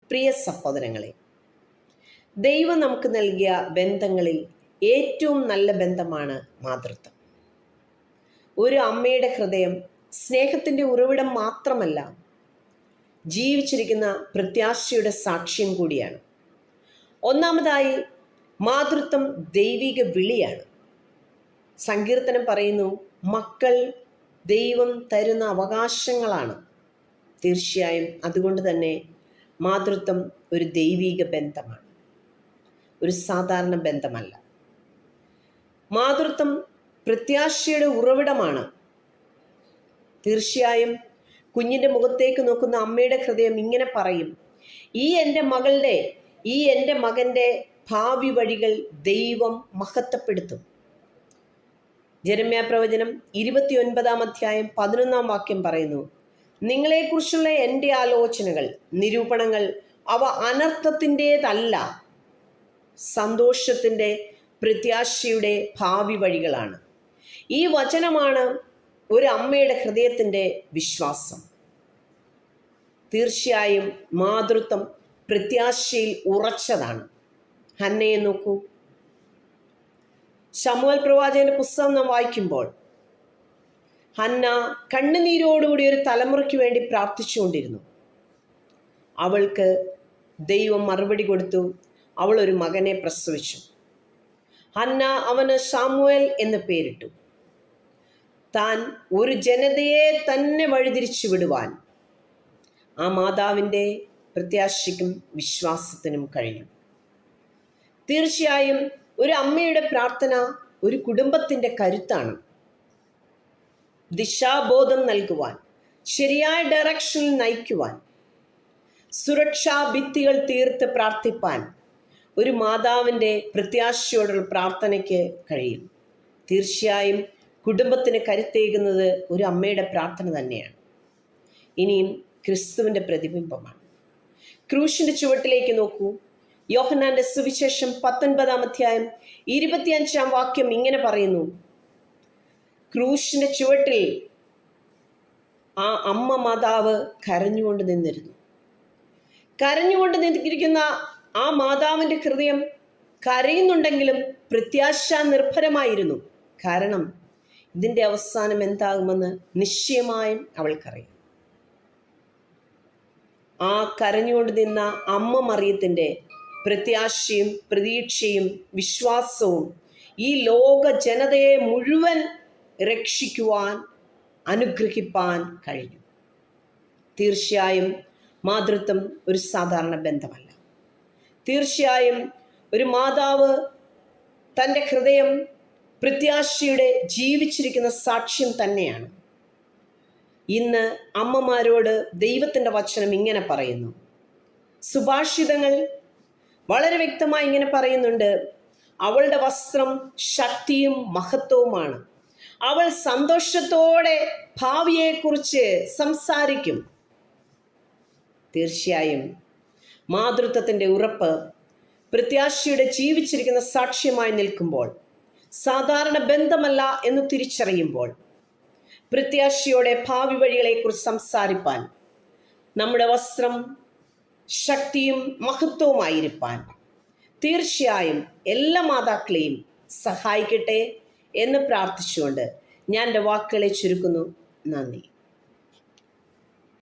പ്രിയ സഹോദരങ്ങളെ, ദൈവം നമുക്ക് നൽകിയ ബന്ധങ്ങളിൽ ഏറ്റവും നല്ല ബന്ധമാണ് മാതൃത്വം. ഒരു അമ്മയുടെ ഹൃദയം സ്നേഹത്തിൻ്റെ ഉറവിടം മാത്രമല്ല, ജീവിച്ചിരിക്കുന്ന പ്രത്യാശയുടെ സാക്ഷ്യം കൂടിയാണ്. ഒന്നാമതായി, മാതൃത്വം ദൈവിക വിളിയാണ്. സങ്കീർത്തനം പറയുന്നു, മക്കൾ ദൈവം തരുന്ന അവകാശങ്ങളാണ്. തീർച്ചയായും അതുകൊണ്ട് തന്നെ മാതൃത്വം ഒരു ദൈവിക ബന്ധമാണ്, ഒരു സാധാരണ ബന്ധമല്ല. മാതൃത്വം പ്രത്യാശയുടെ ഉറവിടമാണ്. തീർച്ചയായും കുഞ്ഞിൻ്റെ മുഖത്തേക്ക് നോക്കുന്ന അമ്മയുടെ ഹൃദയം ഇങ്ങനെ പറയും, ഈ എൻ്റെ മകൻ്റെ ഭാവി വഴികൾ ദൈവം മഹത്വപ്പെടുത്തും. ജെരമ്യാ പ്രവചനം 29 അധ്യായം 11 വാക്യം പറയുന്നു, നിങ്ങളെക്കുറിച്ചുള്ള എൻ്റെ ആലോചനകൾ, നിരൂപണങ്ങൾ അവ അനർത്ഥത്തിൻ്റേതല്ല, സന്തോഷത്തിൻ്റെ പ്രത്യാശയുടെ ഭാവി വഴികളാണ്. ഈ വചനമാണ് ഒരു അമ്മയുടെ ഹൃദയത്തിൻ്റെ വിശ്വാസം. തീർച്ചയായും മാതൃത്വം പ്രത്യാശയിൽ ഉറച്ചതാണ്. ഹന്നയെ നോക്കൂ. ശമൂവേൽ പ്രവാചകന്റെ പുസ്തകം നാം വായിക്കുമ്പോൾ ഹന്ന കണ്ണുനീരോടുകൂടി ഒരു തലമുറയ്ക്ക് വേണ്ടി പ്രാർത്ഥിച്ചുകൊണ്ടിരുന്നു. അവൾക്ക് ദൈവം മറുപടി കൊടുത്തു. അവൾ ഒരു മകനെ പ്രസവിച്ചു. ഹന്ന അവന് ശമൂവേൽ എന്ന് പേരിട്ടു. താൻ ഒരു ജനതയെ തന്നെ വഴിതിരിച്ചു വിടുവാൻ ആ മാതാവിൻ്റെ പ്രത്യാശയ്ക്കും വിശ്വാസത്തിനും കഴിയും. തീർച്ചയായും ഒരു അമ്മയുടെ പ്രാർത്ഥന ഒരു കുടുംബത്തിൻ്റെ കരുത്താണ്. ദിശാബോധം നൽകുവാൻ, ശരിയായ ഡയറക്ഷനിൽ നയിക്കുവാൻ, സുരക്ഷാ ഭിത്തികൾ തീർത്ത് പ്രാർത്ഥിപ്പാൻ ഒരു മാതാവിൻ്റെ പ്രത്യാശയോടുള്ള പ്രാർത്ഥനയ്ക്ക് കഴിയും. തീർച്ചയായും കുടുംബത്തിന് കരുത്തേകുന്നത് ഒരു അമ്മയുടെ പ്രാർത്ഥന തന്നെയാണ്. ഇനിയും ക്രിസ്തുവിൻ്റെ പ്രതിബിംബമാണ്. ക്രൂശിൻ്റെ ചുവട്ടിലേക്ക് നോക്കൂ. യോഹന്നാന്റെ സുവിശേഷം 19 അധ്യായം 25 വാക്യം ഇങ്ങനെ പറയുന്നു, ക്രൂശിൻ്റെ ചുവട്ടിൽ ആ അമ്മ മാതാവ് കരഞ്ഞുകൊണ്ട് നിന്നിരുന്നു. കരഞ്ഞുകൊണ്ട് നിന്നിരിക്കുന്ന ആ മാതാവിൻ്റെ ഹൃദയം കരയുന്നുണ്ടെങ്കിലും പ്രത്യാശ നിർഭരമായിരുന്നു. കാരണം ഇതിൻ്റെ അവസാനം എന്താകുമെന്ന് നിശ്ചയമായും അവൾക്കറിയാം. ആ കരഞ്ഞുകൊണ്ട് നിന്ന അമ്മ മറിയത്തിൻ്റെ പ്രത്യാശയും പ്രതീക്ഷയും വിശ്വാസവും ഈ ലോക ജനതയെ മുഴുവൻ രക്ഷിക്കുവാൻ, അനുഗ്രഹിപ്പാൻ കഴിഞ്ഞു. തീർച്ചയായും മാതൃത്വം ഒരു സാധാരണ ബന്ധമല്ല. തീർച്ചയായും ഒരു മാതാവ് തൻ്റെ ഹൃദയം പ്രത്യാശയുടെ ജീവിച്ചിരിക്കുന്ന സാക്ഷ്യം തന്നെയാണ്. ഇന്ന് അമ്മമാരോട് ദൈവത്തിൻ്റെ വചനം ഇങ്ങനെ പറയുന്നു. സുഭാഷിതങ്ങൾ വളരെ വ്യക്തമായി ഇങ്ങനെ പറയുന്നുണ്ട്, അവളുടെ വസ്ത്രം ശക്തിയും മഹത്വവുമാണ്. അവൾ സന്തോഷത്തോടെ ഭാവിയെക്കുറിച്ച് സംസാരിക്കും. തീർച്ചയായും മാതൃത്വത്തിൻ്റെ ഉറപ്പ് പ്രത്യാശയുടെ ജീവിച്ചിരിക്കുന്ന സാക്ഷ്യമായി നിൽക്കുമ്പോൾ, സാധാരണ ബന്ധമല്ല എന്ന് തിരിച്ചറിയുമ്പോൾ, പ്രത്യാശയോടെ ഭാവി വഴികളെക്കുറിച്ച് സംസാരിപ്പാൻ, നമ്മുടെ വസ്ത്രം ശക്തിയും മഹത്വവുമായിരിക്കാൻ തീർച്ചയായും എല്ലാ മാതാക്കളെയും സഹായിക്കട്ടെ എന്ന് പ്രാർത്ഥിച്ചുകൊണ്ട് ഞാൻ എൻ്റെ വാക്കുകളെ ചുരുക്കുന്നു. നന്ദി.